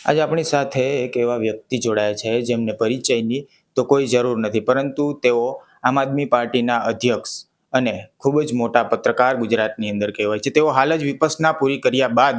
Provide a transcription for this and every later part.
આજે આપણી સાથે એક એવા વ્યક્તિ જોડાયા છે જેમને પરિચયની તો કોઈ જરૂર નથી, પરંતુ તેઓ આમ આદમી પાર્ટીના અધ્યક્ષ અને ખૂબ જ મોટા પત્રકાર ગુજરાતની અંદર કહેવાય છે. તેઓ હાલ જ વિપස්සના પૂરી કર્યા બાદ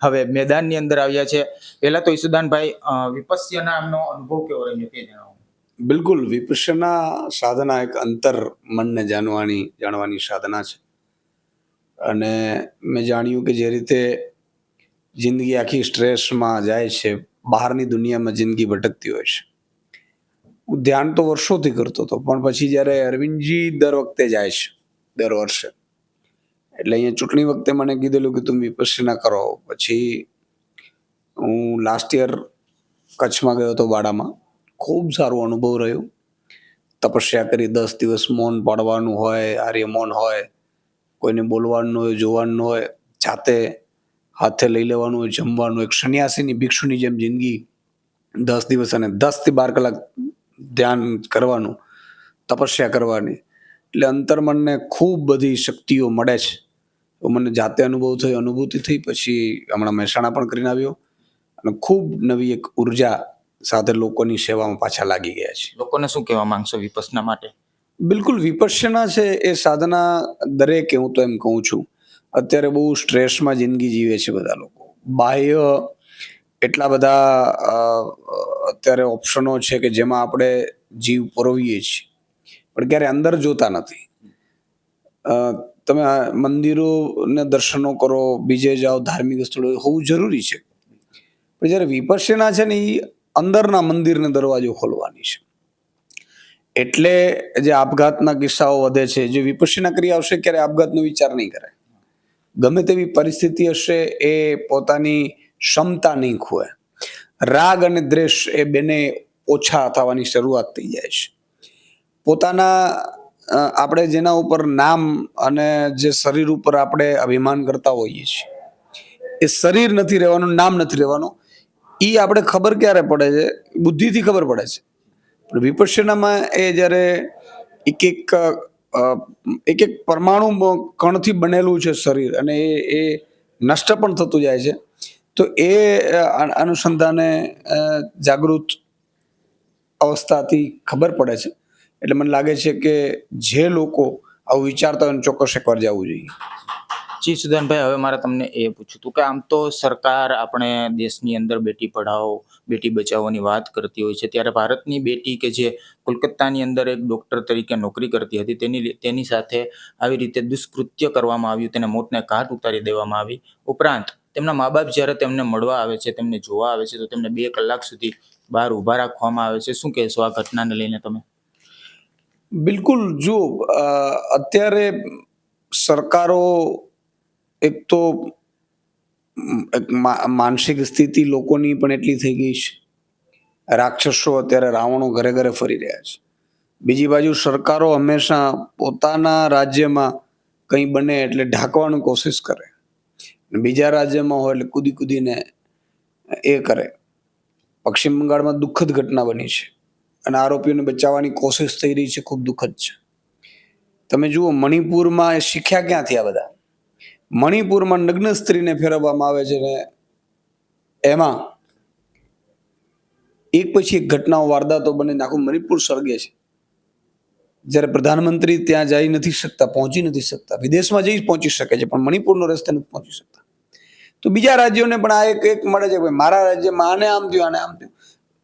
હવે મેદાનની અંદર આવ્યા છે. પહેલા તો ઈસુદાનભાઈ, વિપસ્યના આમનો અનુભવ કેવો રહ્યો તે જણાવો. બિલકુલ, વિપશ્યના સાધના એક અંતર મનને જાણવાની સાધના છે. અને મેં જાણ્યું કે જે રીતે જિંદગી આખી સ્ટ્રેસમાં જાય છે, બહારની દુનિયામાં જિંદગી ભટકતી હોય છે. હું ધ્યાન તો વર્ષોથી કરતો હતો, પણ પછી જ્યારે અરવિંદજી દર વખતે જાય છે, દર વર્ષે, એટલે અહીંયા ચૂંટણી વખતે મને કીધેલું કે તમે વિપશ્યના કરો. પછી હું લાસ્ટ યર કચ્છમાં ગયો હતો, વાડામાં. ખૂબ સારો અનુભવ રહ્યો. તપસ્યા કરી 10 દિવસ મૌન પાડવાનું હોય, આર્ય મૌન હોય, કોઈને બોલવાનું હોય, જોવાનું હોય, જાતે હાથે લઈ લેવાનું હોય, જમવાનું. એક સંન્યાસીની ભિક્ષુની જેમ જિંદગી 10 દિવસ અને 10 થી 12 કલાક ધ્યાન કરવાનું, તપસ્યા કરવાની. એટલે અંતર્મનને ખૂબ બધી શક્તિઓ મળે છે. તો મને જાતે અનુભૂતિ થઈ. પછી હમણાં મહેસાણા પણ કરીને આવ્યો અને ખૂબ નવી એક ઉર્જા સાથે લોકોની સેવામાં પાછા લાગી ગયા છે. લોકોને શું કહેવા માંગશો વિપස්සના માટે? બિલકુલ, વિપશ્યના છે એ સાધના દરેક, હું તો એમ કહું છું, અત્યારે બહુ સ્ટ્રેસમાં જિંદગી જીવે છે બધા લોકો. બાહ્ય એટલા બધા અત્યારે ઓપ્શનો છે કે જેમાં આપણે જીવ પરોવીએ છીએ, પણ ક્યારે અંદર જોતા નથી. તમે મંદિરોને દર્શનો કરો, બીજે જાઓ, ધાર્મિક સ્થળો હોવું જરૂરી છે, પણ જ્યારે વિપશ્યના છે ને, એ અંદરના મંદિરને દરવાજો ખોલવાની છે. એટલે જે આપઘાતના કિસ્સાઓ વધે છે, જે વિપશ્યના કરી આવશે ક્યારે આપઘાતનો વિચાર નહીં કરે. ગમે તેવી પરિસ્થિતિ હશે, એ પોતાની ક્ષમતા નહીં ખોએ. રાગ અને દ્વેષ એ બેને ઓછા થવાની શરૂઆત થઈ જાય છે. પોતાના આપણે જેના ઉપર નામ અને જે શરીર ઉપર આપણે અભિમાન કરતા હોઈએ છીએ, એ શરીર નથી રહેવાનું, નામ નથી રહેવાનું. એ આપણે ખબર ક્યારે પડે છે? બુદ્ધિથી ખબર પડે છે. પણ વિપશ્યનામાં એ જ્યારે એક એક પરમાણુ કણથી બનેલું છે શરીર, અને એ નષ્ટ પણ થતું જાય છે. તો એ અનુસંધાને જાગૃત અવસ્થાથી ખબર પડે છે. એટલે મને લાગે છે કે જે લોકો આવું વિચારતા હોય ચોક્કસ એકવાર જવું જોઈએ. જી સુદાનભાઈ, હવે મારે તમને એ પૂછ્યું હતું કે આમ તો સરકાર આપણે દેશની અંદર બેટી પઢાઓ બેટી બચાવોની વાત કરતી હોય છે, ત્યારે ભારતની બેટી કે જે કોલકાતાની અંદર એક ડોક્ટર તરીકે નોકરી કરતી હતી, તેની સાથે આવી રીતે દુષ્કૃત્ય કરવામાં આવ્યું, તેને મોતને ઘાટ ઉતારી દેવામાં આવી. ઉપરાંત તેમના મા બાપ જ્યારે તેમને મળવા આવે છે, તેમને જોવા આવે છે, તો તેમને 2 કલાક સુધી બહાર ઊભા રાખવામાં આવે છે. શું કહેશો આ ઘટનાને લઈને તમે? બિલકુલ, જુઓ, અત્યારે સરકારો એક તો માનસિક સ્થિતિ લોકોની પણ એટલી થઈ ગઈ છે. રાક્ષસો અત્યારે રાવણો ઘરે ઘરે ફરી રહ્યા છે. બીજી બાજુ સરકારો હંમેશા પોતાના રાજ્યમાં કંઈ બને એટલે ઢાંકવાની કોશિશ કરે, બીજા રાજ્યમાં હોય એટલે કૂદી કૂદીને એ કરે. પશ્ચિમ બંગાળમાં દુઃખદ ઘટના બની છે અને આરોપીઓને બચાવવાની કોશિશ થઈ રહી છે, ખૂબ દુઃખદ છે. તમે જુઓ, મણિપુરમાં એ શીખ્યા ક્યાંથી આ બધા? મણિપુરમાં નગ્ન સ્ત્રીને ફેરવવામાં આવે છે ને એમાં એક પછી એક ઘટનાઓ, વારદાતો બને, આખું મણિપુર સળગે છે. જ્યારે પ્રધાનમંત્રી ત્યાં જઈ નથી શકતા, પહોંચી નથી શકતા. વિદેશમાં જઈ પહોંચી શકે છે, પણ મણિપુરનો રસ્તે નથી પહોંચી શકતા. તો બીજા રાજ્યોને પણ આ એક મળે છે કે મારા રાજ્યમાં આને આમ થયું, આને આમ થયું.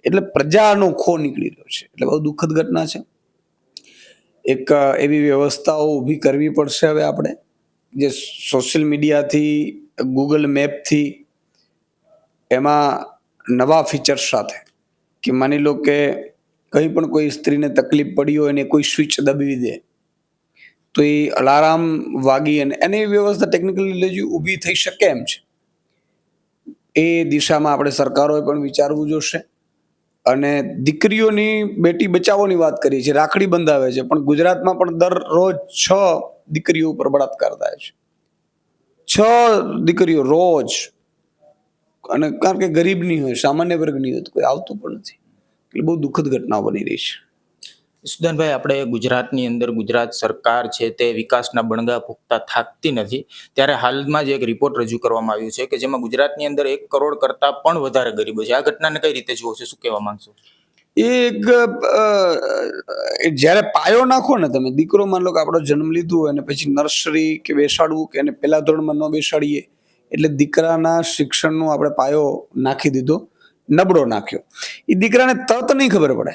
એટલે પ્રજાનો ખો નીકળી રહ્યો છે. એટલે બહુ દુઃખદ ઘટના છે. એક એવી વ્યવસ્થાઓ ઊભી કરવી પડશે હવે આપણે, જે સોશિયલ મીડિયાથી, ગૂગલ મેપથી, એમાં નવા ફીચર્સ સાથે, કે માની લો કે કંઈ પણ કોઈ સ્ત્રીને તકલીફ પડી હોય અને કોઈ સ્વિચ દબાવી દે તો એ અલાર્મ વાગી અને એની વ્યવસ્થા ટેકનિકલી ઊભી થઈ શકે એમ છે. એ દિશામાં આપણે સરકારોએ પણ વિચારવું જોશે. અને દીકરીઓની બેટી બચાવોની વાત કરીએ છીએ, રાખડી બંધાવે છે, પણ ગુજરાતમાં પણ દરરોજ 6 દીકરીઓ ઉપર બળાત્કાર થાય છે. 6 દીકરીઓ રોજ. અને કારણ કે ગરીબની હોય, સામાન્ય વર્ગની હોય, તો કોઈ આવતું પણ નથી. એટલે બહુ દુઃખદ ઘટનાઓ બની રહી છે. સુદાનભાઈ, આપણે ગુજરાતની અંદર ગુજરાત સરકાર છે તે વિકાસના બણગા ફૂંકતા થાકતી નથી. ત્યારે હાલમાં જ એક રિપોર્ટ રજૂ કરવામાં આવ્યું છે કે જેમાં ગુજરાતની અંદર 1 કરોડ કરતા પણ વધારે ગરીબો છે. આ ઘટનાને કઈ રીતે જુઓ છો? શું કહેવા માંગશો? એ એક જ્યારે પાયો નાખો ને તમે, દીકરો માન લો કે આપણો જન્મ લીધું હોય અને પછી નર્સરી કે બેસાડવું કે એને પહેલા ધોરણમાં ન બેસાડીએ એટલે દીકરાના શિક્ષણનો આપણે પાયો નાખી દીધો, નબળો નાખ્યો. એ દીકરાને તરત નહીં ખબર પડે.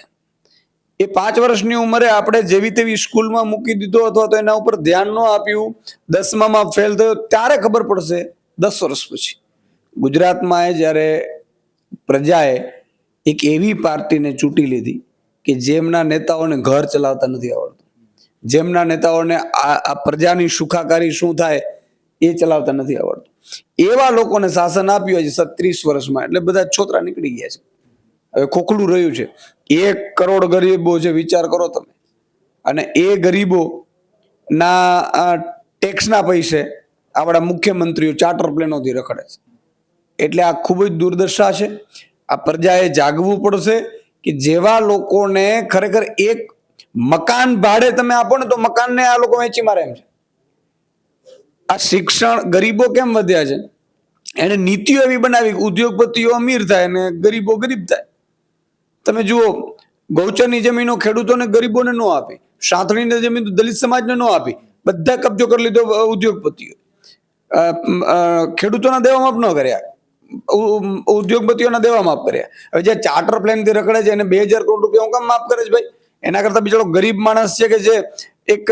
એ 5 વર્ષની ઉંમરે આપણે જેવી તેવી સ્કૂલમાં મૂકી દીધો અથવા તો એના ઉપર ધ્યાન ન આપ્યું, 10માં ફેલ થયો, ત્યારે ખબર પડશે 10 વર્ષ પછી. ગુજરાતમાં જ્યારે પ્રજાએ એક એવી પાર્ટીને ચૂંટી લીધી કે જેમના નેતાઓને ઘર ચલાવતા નથી આવડતું, જેમના નેતાઓને આ પ્રજાની સુખાકારી શું થાય એ ચલાવતા નથી આવડતું, એવા લોકોને શાસન આપ્યું છે 30 વર્ષમાં. એટલે બધા છોતરા નીકળી ગયા છે. હવે ખોખલું રહ્યું છે. 1 કરોડ ગરીબો છે, વિચાર કરો તમે. અને એ ગરીબો ના ટેક્સના પૈસે આપણા મુખ્યમંત્રીઓ ચાર્ટર પ્લેનોથી રખડે છે. એટલે આ ખૂબ જ દુર્દશા છે. આ પ્રજાએ જાગવું પડશે કે જેવા લોકોને ખરેખર એક મકાન ભાડે તમે આપો ને તો મકાનને આ લોકો વેચી મારે એમ છે. આ શિક્ષણ, ગરીબો કેમ વધ્યા છે? એને નીતિઓ એવી બનાવી ઉદ્યોગપતિઓ અમીર થાય અને ગરીબો ગરીબ થાય. તમે જુઓ, ગૌચરની જમીનો ખેડૂતોને ગરીબોને ન આપી, સાંથણીની જમીન દલિત સમાજને ન આપી, બધા કબજો કરી લીધો ઉદ્યોગપતિઓ. ખેડૂતોના દેવા માફ ન કર્યા, ઉદ્યોગપતિઓના દેવા માફ કર્યા. હવે જે ચાર્ટર પ્લેનથી રખડે છે એને 2000 કરોડ રૂપિયા હું કામ માફ કરે છે ભાઈ? એના કરતા બિચારો ગરીબ માણસ છે કે જે એક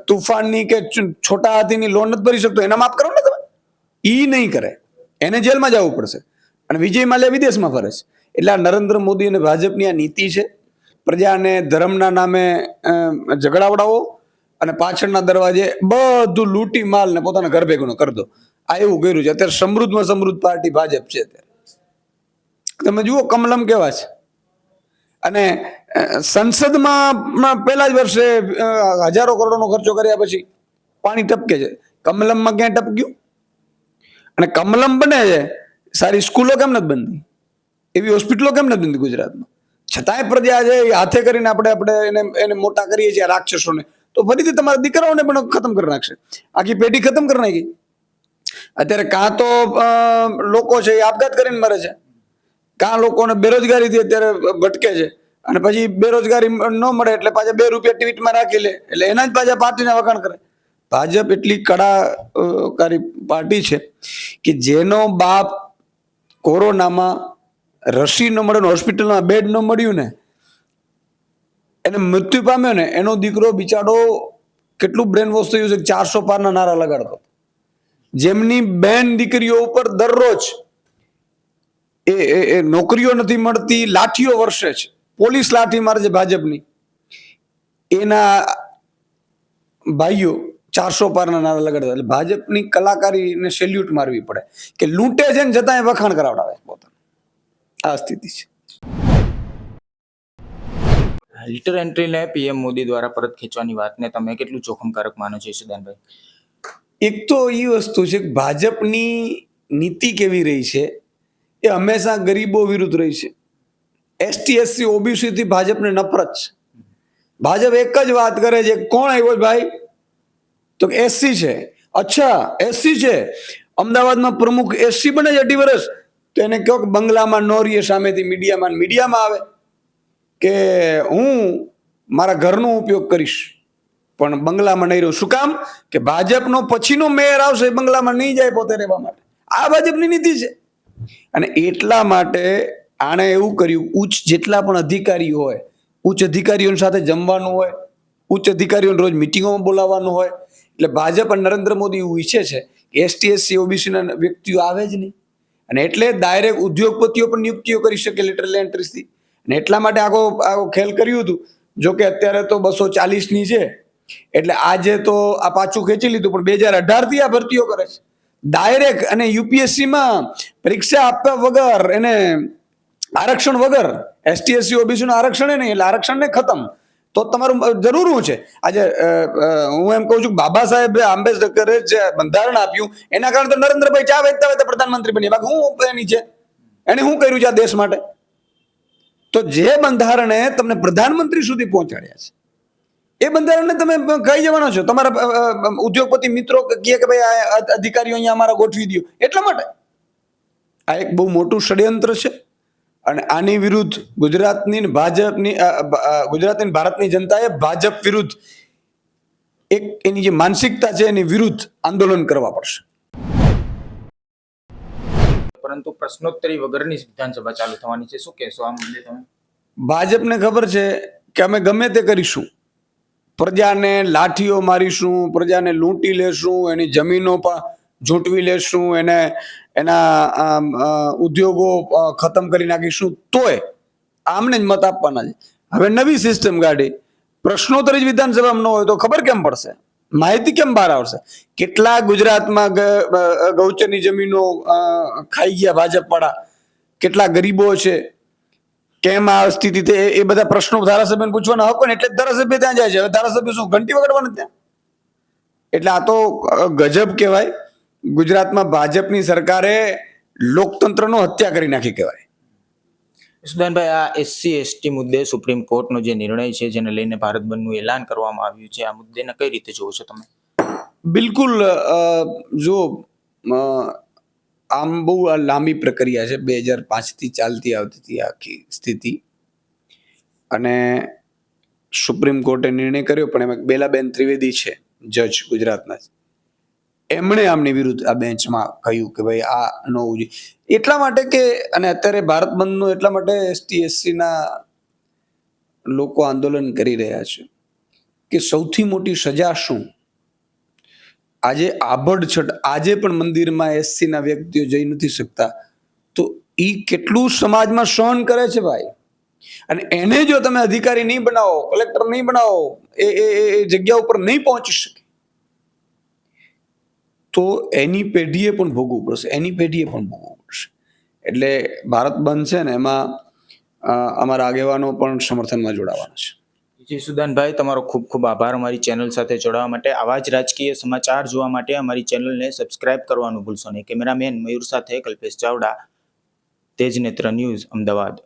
તુફાનની કે છોટા હાથીની લોન નથી ભરી શકતો, એના માફ કરો ને તમે. ઈ નહીં કરે, એને જેલમાં જવું પડશે. અને વિજય માલ્યા વિદેશમાં ફરે છે. એટલે આ નરેન્દ્ર મોદી અને ભાજપની આ નીતિ છે. પ્રજાને ધર્મના નામે ઝઘડાવડાવો અને પાછળના દરવાજે બધું લૂંટી માલ ને પોતાના ઘર ભેગું કરી દો. આ એવું કર્યું છે. અત્યારે સમૃદ્ધમાં સમૃદ્ધ પાર્ટી ભાજપ છે. અત્યારે તમે જુઓ કમલમ કેવા છે. અને સંસદમાં પહેલા જ વર્ષે હજારો કરોડનો ખર્ચો કર્યા પછી પાણી ટપકે છે. કમલમમાં ક્યાં ટપક્યું? અને કમલમ બને છે, સારી સ્કૂલો કેમ નથી બનતી? એવી હોસ્પિટલો કેમ નથી બનતી ગુજરાતમાં? છતાંય પ્રજા છે હાથે કરીને આપણે એને મોટા કરીએ છીએ રાક્ષસોને, તો ફરીથી તમારા દીકરાઓને પણ ખતમ કરી નાખશે. આખી પેઢી ખતમ કરી નાખી. અત્યારે કાં તો લોકો છે એ આપઘાત કરીને મરે છે, કાં લોકોને બેરોજગારીથી અત્યારે ભટકે છે. અને પછી બેરોજગારી ન મળે એટલે પાછા 2 રૂપિયા ટ્વીટમાં રાખી લે, એટલે એના જ પાછા પાર્ટીના વખાણ કરે. ભાજપ એટલી કડાકારી પાર્ટી છે કે જેનો બાપ કોરોનામાં રસી ન મળે, હોસ્પિટલમાં બેડ ન મળ્યું ને, એને મૃત્યુ પામ્યો ને, એનો દીકરો બિચારો કેટલું બ્રેન વોશ થયું છે, 400 પારના નારા લગાડતો. જેમની બેન દીકરીઓ ઉપર દરરોજ એ નોકરીઓ નથી મળતી, લાઠીઓ વર્ષે છે, પોલીસ લાઠી મારે છે ભાજપની, એના ભાઈઓ 400 પારના નારા લગાડતા. એટલે ભાજપની કલાકારીને સેલ્યુટ મારવી પડે કે લૂંટે છે ને છતાં એ વખાણ કરાવડાવે પોતાનું. આ સ્થિતિ છે. લિટર એન્ટ્રીને પીએમ મોદી દ્વારા પરત ખેંચવાની વાતને તમે કેટલું જોખમકારક માનો છો સુદાનભાઈ? એક તો એ વસ્તુ છે કે ભાજપની નીતિ કેવી રહી છે, એ હંમેશા ગરીબો વિરુદ્ધ રહી છે. એસટી એસસી ઓબીસી થી ભાજપને નફરત છે. ભાજપ એક જ વાત કરે છે, કોણ આવ્યો ભાઈ? તો એસસી છે. અચ્છા, એસસી છે, અમદાવાદમાં પ્રમુખ એસસી બને છે 18 વર્ષ, તો એને કહો કે બંગલામાં ન રહીએ, સામેથી મીડિયામાં આવે કે હું મારા ઘરનો ઉપયોગ કરીશ પણ બંગલામાં નહીં રહું. શું કામ? કે ભાજપનો પછીનો મેયર આવશે એ બંગલામાં નહીં જાય પોતે રહેવા માટે. આ ભાજપની નીતિ છે. અને એટલા માટે આણે એવું કર્યું, ઉચ્ચ જેટલા પણ અધિકારીઓ હોય, ઉચ્ચ અધિકારીઓ સાથે જમવાનું હોય, ઉચ્ચ અધિકારીઓને રોજ મિટિંગોમાં બોલાવવાનું હોય. એટલે ભાજપ અને નરેન્દ્ર મોદી એવું ઈચ્છે છે કે એસટી એસસી ઓબીસીના વ્યક્તિઓ આવે જ નહીં. અને એટલે ડાયરેક્ટ ઉદ્યોગપતિઓ પણ નિયુક્તિઓ કરી શકે લિટરલ એન્ટ્રીથી. અને એટલા માટે આખો ખેલ કર્યું હતું. જો કે અત્યારે તો 240ની છે, એટલે આજે તો આ પાછું ખેંચી લીધું, પણ 2018 થી આ ભરતીઓ કરે છે ડાયરેક્ટ. અને યુપીએસસીમાં પરીક્ષા આપ્યા વગર, એને આરક્ષણ વગર, એસટી એસસી ઓબીસી નું આરક્ષણ નહીં, એટલે આરક્ષણને ખતમ. તો તમારું જરૂર શું છે? આજે હું એમ કહું છું કે બાબા સાહેબ આંબેડકરે જે બંધારણ આપ્યું એના કારણે તો નરેન્દ્રભાઈ ચા વેચતા વેચતા પ્રધાનમંત્રી બન્યા. બાકી હું એની છે, એને શું કર્યું છે આ દેશ માટે? તો જે બંધારણે તમને પ્રધાનમંત્રી સુધી પહોંચાડ્યા છે, એ બંધારણને તમે કહી જવાનો છો. તમારા ઉદ્યોગપતિ મિત્રો કહે કે ભાઈ આ અધિકારીઓ અહીંયા અમારા ગોઠવી દો, એટલા માટે આ એક બહુ મોટું ષડયંત્ર છે. અને આની વિરુદ્ધ ગુજરાતની ભારતની જનતાએ ભાજપ વિરુદ્ધ એક એની જે માનસિકતા છે એની વિરુદ્ધ આંદોલન કરવા પડશે. પરંતુ પ્રશ્નોત્તરી વગરની વિધાનસભા ચાલુ થવાની છે, શું કહેશો આ મુદ્દે તમે? ભાજપને ખબર છે કે અમે ગમે તે કરીશું, પ્રજાને લાઠીઓ મારીશું, પ્રજાને લૂંટી લેશું, એની જમીનો પણ ઝૂંટવી લેશું, એના ઉદ્યોગો ખતમ કરી નાખીશું, તોય આમને જ મત આપવાના છે. હવે નવી સિસ્ટમ કાઢી, પ્રશ્નોત્તરી જ વિધાનસભામાં ન હોય તો ખબર કેમ પડશે? માહિતી કેમ બહાર આવશે? કેટલા ગુજરાતમાં ગૌચરની જમીનો ખાઈ ગયા ભાજપ વાળા, કેટલા ગરીબો છે, કેમ આ સ્થિતિ એ બધા પ્રશ્નો ધારાસભ્યને પૂછવાના હકો ને, એટલે જ ધારાસભ્ય ત્યાં જાય છે. હવે ધારાસભ્ય શું ઘંટી વગાડવાનું ત્યાં? એટલે આ તો ગજબ કહેવાય. ગુજરાતમાં ભાજપની સરકારે લોકતંત્રનો હત્યા કરી નાખી કહેવાય. સુદાનભાઈ, આ SC ST મુદ્દે સુપ્રીમ કોર્ટનો જે નિર્ણય છે, જેને લઈને ભારત બંધનું એલાન કરવામાં આવ્યું છે, આ મુદ્દેને કઈ રીતે જોવો છો તમે? બિલકુલ, જો આમ બહુ લાંબી પ્રક્રિયા છે. 2005થી ચાલતી આવતી હતી આખી સ્થિતિ, અને સુપ્રીમ કોર્ટે નિર્ણય કર્યો, પણ એમાં બેલાબેન ત્રિવેદી છે જજ ગુજરાતના, એમણે આમની વિરુદ્ધ આ બેન્ચમાં કહ્યું કે ભાઈ આ ન હોવું જોઈએ. એટલા માટે કે, અને અત્યારે ભારત બંધનું એટલા માટે ST SC ના લોકો આંદોલન કરી રહ્યા છે કે સૌથી મોટી સજા શું? આજે આભડછટ, આજે પણ મંદિરમાં SC ના વ્યક્તિઓ જઈ નથી શકતા, તો એ કેટલું સમાજમાં સહન કરે છે ભાઈ. અને એને જો તમે અધિકારી નહીં બનાવો, કલેક્ટર નહીં બનાવો, એ જગ્યા ઉપર નહીં પહોંચી શકે, તો એની પેઢીએ પણ ભોગવવું પડશે, એટલે ભારત બંધ છે ને એમાં અમારા આગેવાનો પણ સમર્થનમાં જોડાવાના છે. જી સુદાનભાઈ, તમારો ખૂબ ખૂબ આભાર અમારી ચેનલ સાથે જોડાવા માટે. આવા જ રાજકીય સમાચાર જોવા માટે અમારી ચેનલને સબસ્ક્રાઇબ કરવાનું ભૂલશો નહીં. કેમેરામેન મયુર સાથે કલ્પેશ ચાવડા, તેજ નેત્ર ન્યૂઝ, અમદાવાદ.